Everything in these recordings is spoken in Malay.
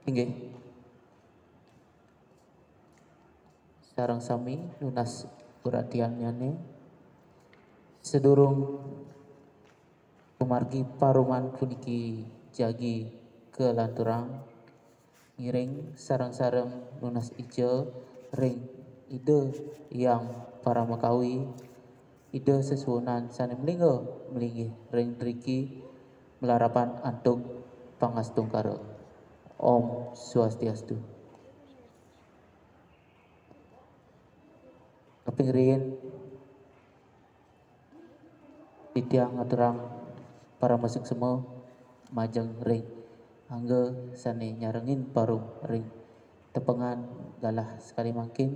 Inggih. Sareng sami lunas perhatiannya sedurung pemargi paruman puniki jagi ke lanturang ngiring sarang-sarang lunas ijo ring ide yang para makawi ide sesuunan sane melinggo melinggih ring driki melarapan antuk pangastungkara. Om Swastiastu. Kepingin titiang ngaturang para musik semua majeng ring angge sane nyarengin parum ring tepengan galah sekali makin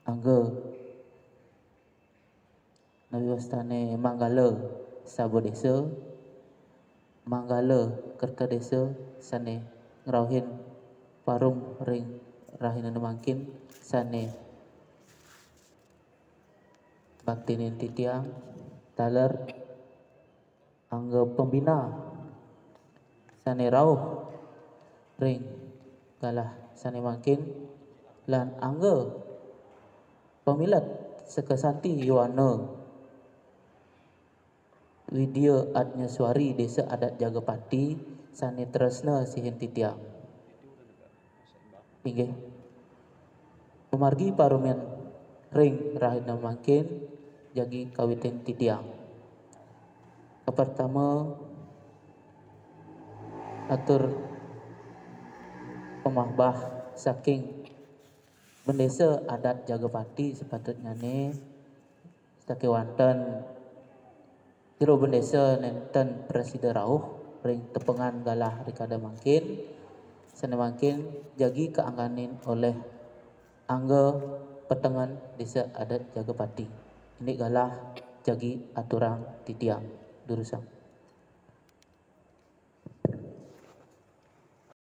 angge nabi wastane manggala sabo desa manggala kerta desa sane ngerauhin parum ring rahinan makin sane baktinin titiang taler angge pembina sane rauh ring galah sane makin lan angge pemilat sekesanti yuwana Widya Adnyaswari desa adat Jagapati sane tresna sihin titiang. Inggih. Pemargi parumian ring rahina makin jagi kawitin titiang. Pertama atur pemahbah saking bendesa adat Jagapati sepatutnya ne stake wanten kiro bendesa nenten presiden rauh ring tepengan galah rikada makin sana makin jagi keangganin oleh angga petengan desa adat Jagapati ini galah jagi aturan titiang durusang.